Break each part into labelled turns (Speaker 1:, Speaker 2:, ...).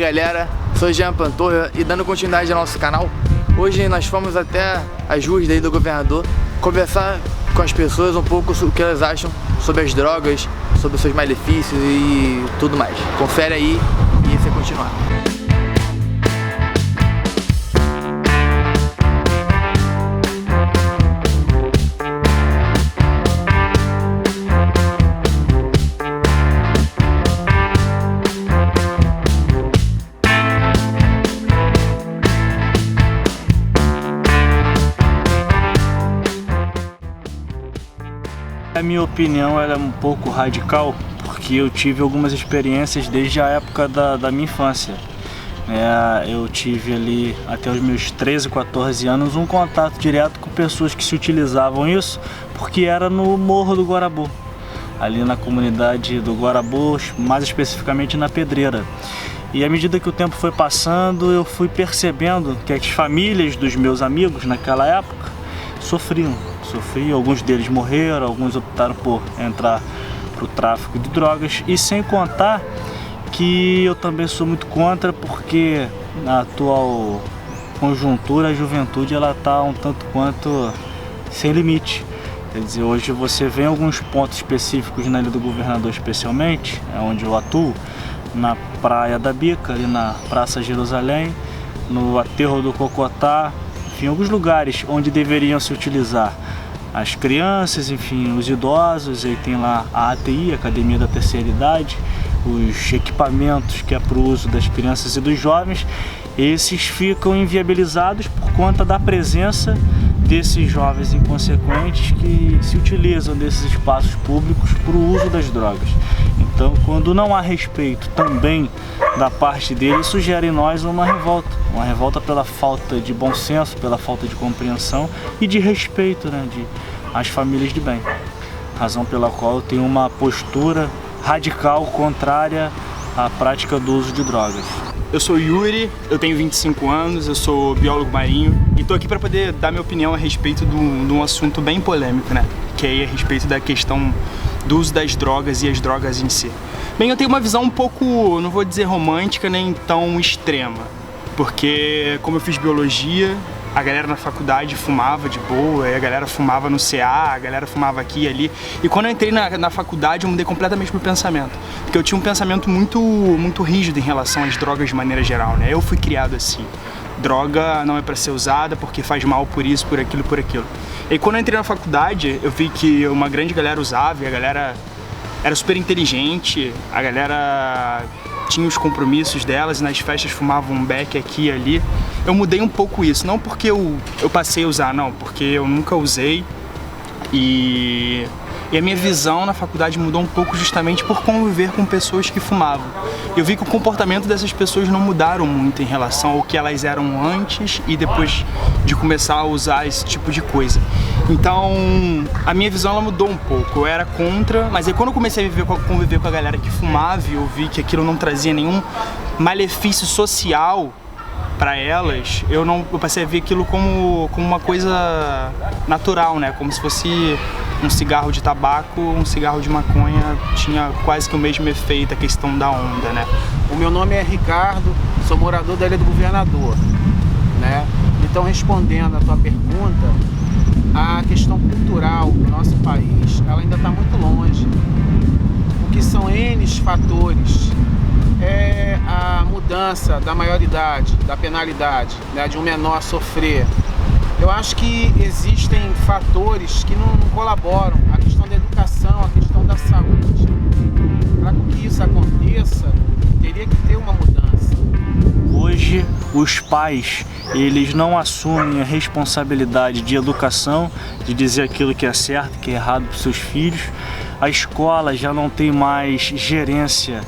Speaker 1: galera, sou Jean Pantorra e dando continuidade ao nosso canal, hoje nós fomos até as ruas da Ilha do Governador conversar com as pessoas um pouco sobre o que elas acham sobre as drogas, sobre os seus malefícios e tudo mais. Confere aí e você continuar.
Speaker 2: A minha opinião ela é um pouco radical, porque eu tive algumas experiências desde a época da minha infância. Eu tive ali até os meus 13, 14 anos um contato direto com pessoas que se utilizavam isso, porque era no Morro do Guarabu, ali na comunidade do Guarabu, mais especificamente na Pedreira. E à medida que o tempo foi passando, eu fui percebendo que as famílias dos meus amigos naquela época sofriam, alguns deles morreram, alguns optaram por entrar para o tráfico de drogas, e sem contar que eu também sou muito contra, porque na atual conjuntura a juventude ela está um tanto quanto sem limite. Quer dizer, hoje você vê alguns pontos específicos na Ilha do Governador especialmente, onde eu atuo, na Praia da Bica, ali na Praça Jerusalém, no Aterro do Cocotá, enfim, alguns lugares onde deveriam se utilizar as crianças, enfim, os idosos. Aí tem lá a ATI, Academia da Terceira Idade, os equipamentos que é para o uso das crianças e dos jovens. Esses ficam inviabilizados por conta da presença desses jovens inconsequentes que se utilizam desses espaços públicos para o uso das drogas. Então, quando não há respeito também da parte dele, isso gera em nós uma revolta pela falta de bom senso, pela falta de compreensão e de respeito, às famílias de bem. Razão pela qual eu tenho uma postura radical contrária à prática do uso de drogas.
Speaker 3: Eu sou Yuri, eu tenho 25 anos, eu sou biólogo marinho e tô aqui para poder dar minha opinião a respeito de um assunto bem polêmico, que é a respeito da questão do uso das drogas e as drogas em si. Bem, eu tenho uma visão um pouco, não vou dizer romântica, nem tão extrema, porque como eu fiz biologia, a galera na faculdade fumava de boa, a galera fumava no CA, a galera fumava aqui e ali. E quando eu entrei na faculdade, eu mudei completamente meu pensamento. Porque eu tinha um pensamento muito rígido em relação às drogas de maneira geral, Eu fui criado assim. Droga não é para ser usada porque faz mal por isso, por aquilo, por aquilo. E quando eu entrei na faculdade, eu vi que uma grande galera usava e a galera era super inteligente, a galera tinha os compromissos delas e nas festas fumavam um beck aqui e ali. Eu mudei um pouco isso, não porque eu passei a usar, não, porque eu nunca usei e a minha visão na faculdade mudou um pouco justamente por conviver com pessoas que fumavam. Eu vi que o comportamento dessas pessoas não mudaram muito em relação ao que elas eram antes e depois de começar a usar esse tipo de coisa. Então, a minha visão ela mudou um pouco. Eu era contra, mas aí quando eu comecei a conviver com a galera que fumava e eu vi que aquilo não trazia nenhum malefício social para elas, eu passei a ver aquilo como uma coisa natural, como se fosse um cigarro de tabaco, um cigarro de maconha, tinha quase que o mesmo efeito, a questão da onda,
Speaker 4: O meu nome é Ricardo, sou morador da Ilha do Governador, Então, respondendo a tua pergunta, a questão cultural do nosso país, ela ainda está muito longe, porque são N fatores. É a mudança da maioridade, da penalidade, de um menor sofrer. Eu acho que existem fatores que não colaboram, a questão da educação, a questão da saúde. Para que isso aconteça, teria que ter uma mudança.
Speaker 2: Hoje, os pais, eles não assumem a responsabilidade de educação, de dizer aquilo que é certo, que é errado para os seus filhos. A escola já não tem mais gerência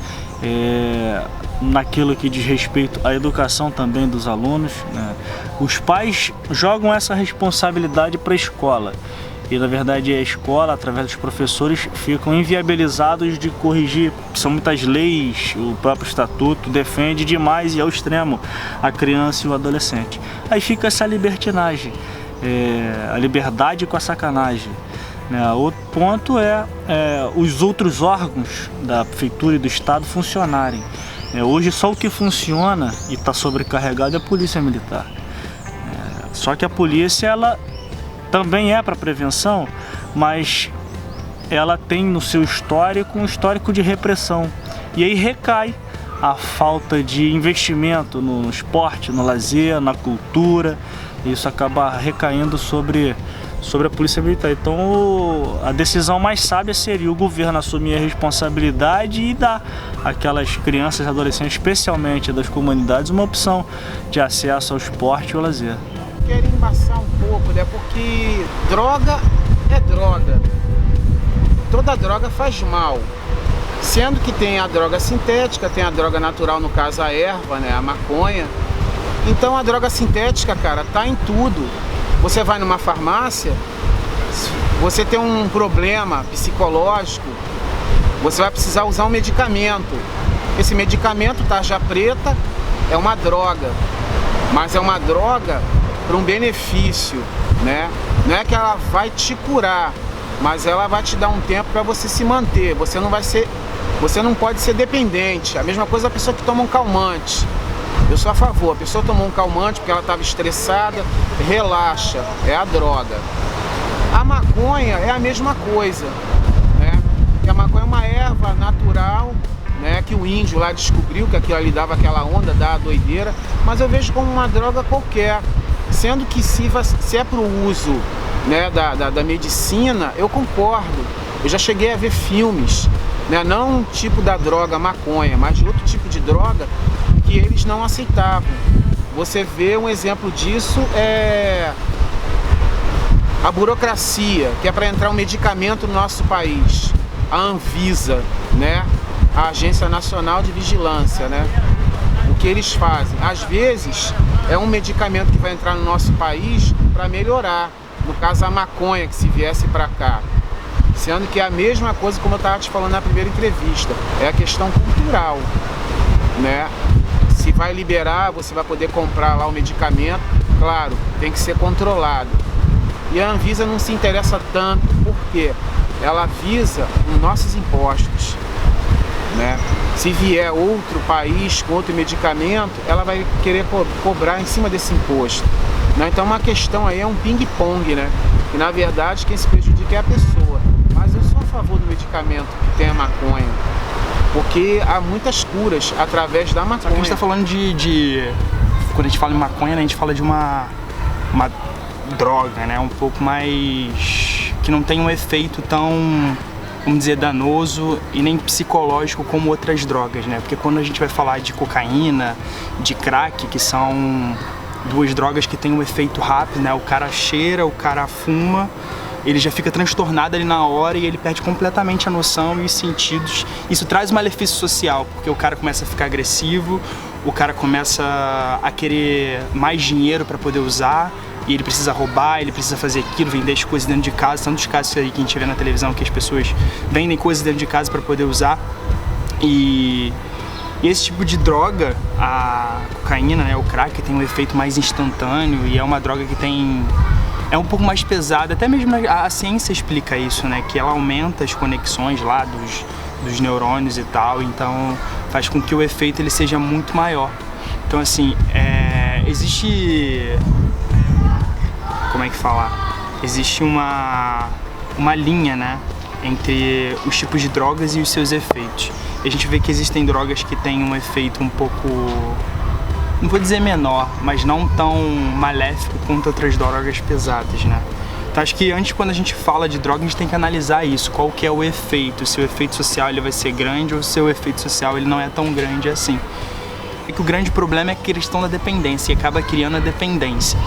Speaker 2: naquilo que diz respeito à educação também dos alunos. Os pais jogam essa responsabilidade para a escola e na verdade a escola, através dos professores, ficam inviabilizados de corrigir. São muitas leis, o próprio estatuto defende demais e ao extremo a criança e o adolescente. Aí fica essa libertinagem, a liberdade com a sacanagem. Outro ponto é os outros órgãos da prefeitura e do estado funcionarem. Hoje só o que funciona e está sobrecarregado é a polícia militar. Só que a polícia, ela também é para prevenção, mas ela tem no seu histórico um histórico de repressão. E aí recai a falta de investimento no esporte, no lazer, na cultura. Isso acaba recaindo sobre a polícia militar. Então a decisão mais sábia seria o governo assumir a responsabilidade e dar àquelas crianças e adolescentes, especialmente das comunidades, uma opção de acesso ao esporte e ao lazer.
Speaker 4: Quero embaçar um pouco, né? Porque droga é droga. Toda droga faz mal. Sendo que tem a droga sintética, tem a droga natural, no caso a erva, né? A maconha. Então a droga sintética, cara, tá em tudo. Você vai numa farmácia, você tem um problema psicológico, você vai precisar usar um medicamento. Esse medicamento, tarja preta, é uma droga, mas é uma droga para um benefício, né? Não é que ela vai te curar, mas ela vai te dar um tempo para você se manter. Você não pode ser dependente. A mesma coisa a pessoa que toma um calmante. Eu sou a favor, a pessoa tomou um calmante porque ela estava estressada, relaxa, é a droga. A maconha é a mesma coisa, né? Porque a maconha é uma erva natural, né? Que o índio lá descobriu, que aquilo ali dava aquela onda da doideira, mas eu vejo como uma droga qualquer. Sendo que se é para o uso, né, da medicina, eu concordo. Eu já cheguei a ver filmes, né? Não um tipo da droga maconha, mas de outro tipo de droga que eles não aceitavam. Você vê um exemplo disso é a burocracia, que é para entrar um medicamento no nosso país, a Anvisa, né? A Agência Nacional de Vigilância, né? O que eles fazem? Às vezes é um medicamento que vai entrar no nosso país para melhorar, no caso a maconha, que se viesse para cá. Sendo que é a mesma coisa, como eu estava te falando na primeira entrevista, é a questão cultural, né? Se vai liberar, você vai poder comprar lá o medicamento, claro, tem que ser controlado. E a Anvisa não se interessa tanto, porque ela visa os nossos impostos, né? Se vier outro país com outro medicamento, ela vai querer cobrar em cima desse imposto, né? Então uma questão aí é um ping-pong, né? E na verdade quem se prejudica é a pessoa. Mas eu sou a favor do medicamento que tem a maconha, porque há muitas curas através da maconha.
Speaker 3: Só que a gente está falando quando a gente fala em maconha, né, a gente fala de uma droga, né? Um pouco mais... que não tem um efeito tão, vamos dizer, danoso e nem psicológico como outras drogas, né? Porque quando a gente vai falar de cocaína, de crack, que são duas drogas que têm um efeito rápido, né? O cara cheira, o cara fuma, ele já fica transtornado ali na hora e ele perde completamente a noção e os sentidos. Isso traz um malefício social, porque o cara começa a ficar agressivo, o cara começa a querer mais dinheiro para poder usar, e ele precisa roubar, ele precisa fazer aquilo, vender as coisas dentro de casa, tantos casos aí que a gente vê na televisão que as pessoas vendem coisas dentro de casa para poder usar. E esse tipo de droga, a cocaína, né, o crack, tem um efeito mais instantâneo e é uma droga que é um pouco mais pesada, até mesmo a ciência explica isso, né, que ela aumenta as conexões lá dos neurônios e tal, então faz com que o efeito ele seja muito maior. Então assim, existe... como é que falar? Existe uma linha, né, entre os tipos de drogas e os seus efeitos. E a gente vê que existem drogas que têm um efeito um pouco, não vou dizer menor, mas não tão maléfico quanto outras drogas pesadas, né? Então acho que antes, quando a gente fala de droga, a gente tem que analisar isso, qual que é o efeito, se o efeito social ele vai ser grande ou se o efeito social ele não é tão grande assim. É que o grande problema é a questão da dependência, e acaba criando a dependência.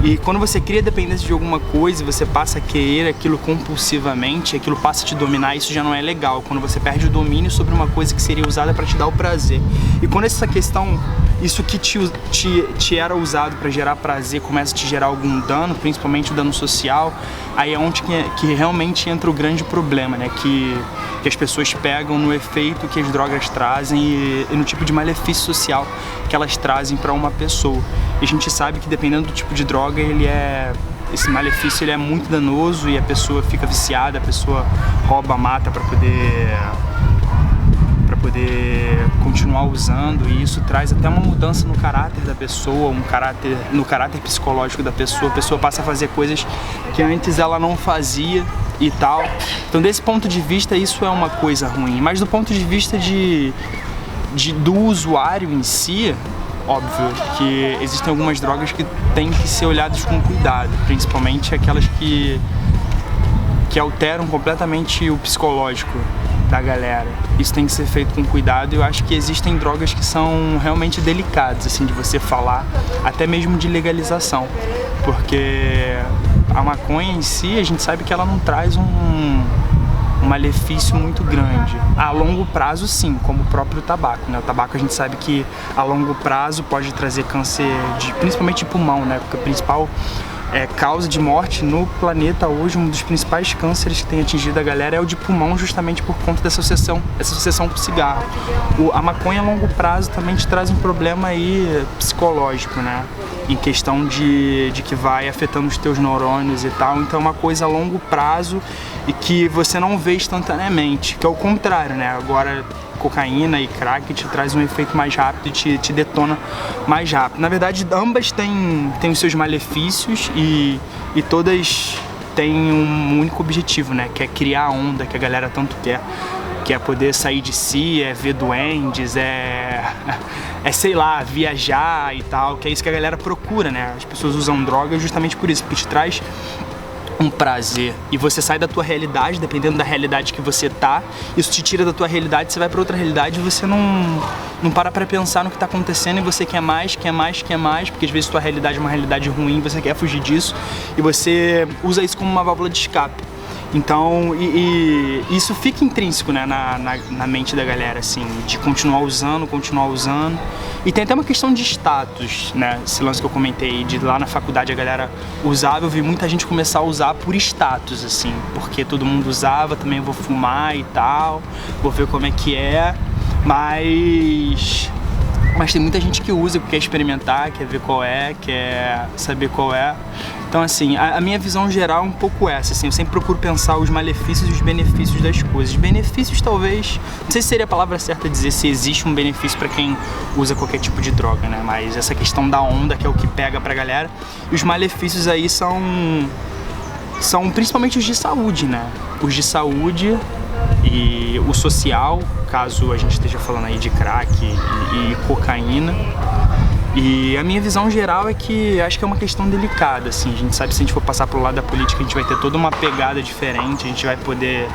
Speaker 3: E quando você cria dependência de alguma coisa e você passa a querer aquilo compulsivamente, aquilo passa a te dominar, isso já não é legal. Quando você perde o domínio sobre uma coisa que seria usada para te dar o prazer. E quando essa questão, isso que te era usado para gerar prazer, começa a te gerar algum dano, principalmente o dano social, aí é onde que realmente entra o grande problema, né? Que as pessoas pegam no efeito que as drogas trazem e no tipo de malefício social que elas trazem para uma pessoa. E a gente sabe que dependendo do tipo de droga, esse malefício ele é muito danoso e a pessoa fica viciada, a pessoa rouba, mata para poder continuar usando, e isso traz até uma mudança no caráter da pessoa, no caráter psicológico da pessoa. A pessoa passa a fazer coisas que antes ela não fazia e tal. Então, desse ponto de vista, isso é uma coisa ruim. Mas do ponto de vista do usuário em si, óbvio que existem algumas drogas que têm que ser olhadas com cuidado, principalmente aquelas que alteram completamente o psicológico da galera. Isso tem que ser feito com cuidado, e eu acho que existem drogas que são realmente delicadas, assim, de você falar, até mesmo de legalização, porque a maconha em si, a gente sabe que ela não traz um malefício muito grande. A longo prazo, sim, como o próprio tabaco, né? O tabaco a gente sabe que a longo prazo pode trazer câncer, principalmente de pulmão, né? Porque a principal causa de morte no planeta hoje, um dos principais cânceres que tem atingido a galera é o de pulmão, justamente por conta dessa associação com o cigarro. A maconha a longo prazo também te traz um problema aí psicológico, né? Em questão de que vai afetando os teus neurônios e tal. Então é uma coisa a longo prazo e que você não vê instantaneamente, que é o contrário, né? Agora, cocaína e crack te traz um efeito mais rápido e te detona mais rápido. Na verdade, ambas têm os seus malefícios e todas têm um único objetivo, né? Que é criar a onda que a galera tanto quer. Que é poder sair de si, é ver duendes, sei lá, viajar e tal, que é isso que a galera procura, né? As pessoas usam droga justamente por isso, porque te traz um prazer, e você sai da tua realidade, dependendo da realidade que você tá, isso te tira da tua realidade, você vai pra outra realidade e você não para pra pensar no que tá acontecendo, e você quer mais, porque às vezes tua realidade é uma realidade ruim, você quer fugir disso, e você usa isso como uma válvula de escape. Então, isso fica intrínseco, né, na mente da galera, assim, de continuar usando. E tem até uma questão de status, né, esse lance que eu comentei, de lá na faculdade a galera usava, eu vi muita gente começar a usar por status, assim, porque todo mundo usava, também vou fumar e tal, vou ver como é que é, mas tem muita gente que usa, quer experimentar, quer ver qual é, quer saber qual é. Então, assim, a minha visão geral é um pouco essa, assim, eu sempre procuro pensar os malefícios e os benefícios das coisas. Benefícios, talvez, não sei se seria a palavra certa dizer se existe um benefício para quem usa qualquer tipo de droga, né? Mas essa questão da onda, que é o que pega pra galera, e os malefícios aí são principalmente os de saúde, né? Os de saúde e o social, caso a gente esteja falando aí de crack e cocaína. E a minha visão geral é que acho que é uma questão delicada, assim. A gente sabe que se a gente for passar pro lado da política, a gente vai ter toda uma pegada diferente, a gente vai poder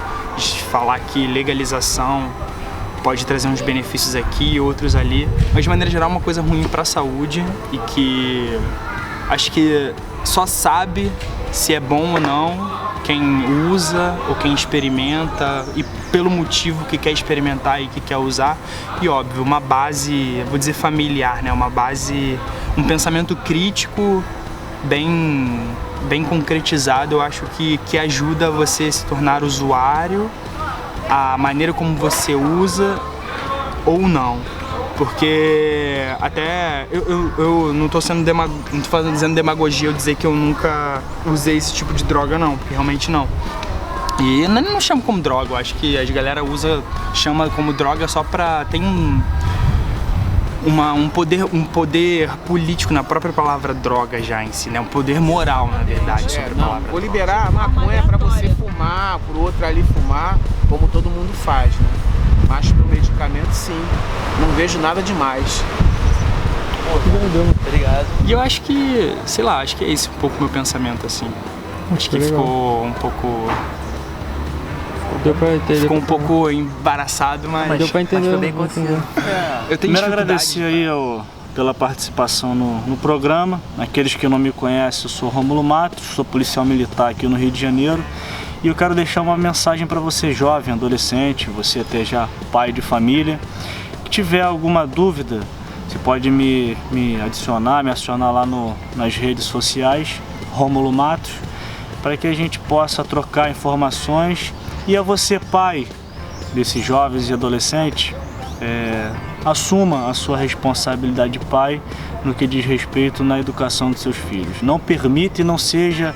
Speaker 3: falar que legalização pode trazer uns benefícios aqui e outros ali, mas de maneira geral é uma coisa ruim para a saúde, e que acho que só sabe se é bom ou não quem usa ou quem experimenta, e pelo motivo que quer experimentar e que quer usar. E óbvio, uma base, vou dizer familiar, né? Uma base, um pensamento crítico bem concretizado, eu acho que ajuda você a se tornar usuário, a maneira como você usa ou não. Porque até eu não tô fazendo demagogia eu dizer que eu nunca usei esse tipo de droga, não, porque realmente não. E não chamo como droga, eu acho que a galera chama como droga só pra... Tem um poder político na própria palavra droga já em si, né? Um poder moral, na verdade, sobre a palavra.
Speaker 4: Vou liberar a maconha pra você fumar, pro outro ali fumar, como todo mundo faz, né? Mas pro medicamento, sim. Não vejo nada demais.
Speaker 3: Obrigado. E eu acho que, sei lá, acho que é esse um pouco o meu pensamento, assim. Acho que ficou um pouco... Ficou um pouco embaraçado, mas
Speaker 5: deu pra entender.
Speaker 3: Mas foi bem acontecido. Eu tenho
Speaker 2: Primeiro agradecer aí pela participação no programa. Aqueles que não me conhecem, eu sou Rômulo Matos, sou policial militar aqui no Rio de Janeiro. E eu quero deixar uma mensagem para você, jovem, adolescente, você até já pai de família, que tiver alguma dúvida, você pode me acionar lá nas redes sociais, Rômulo Matos, para que a gente possa trocar informações. E a você, pai desses jovens e adolescentes, assuma a sua responsabilidade de pai no que diz respeito na educação dos seus filhos. Não permita e não seja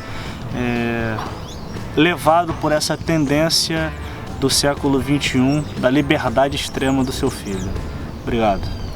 Speaker 2: levado por essa tendência do século XXI da liberdade extrema do seu filho. Obrigado.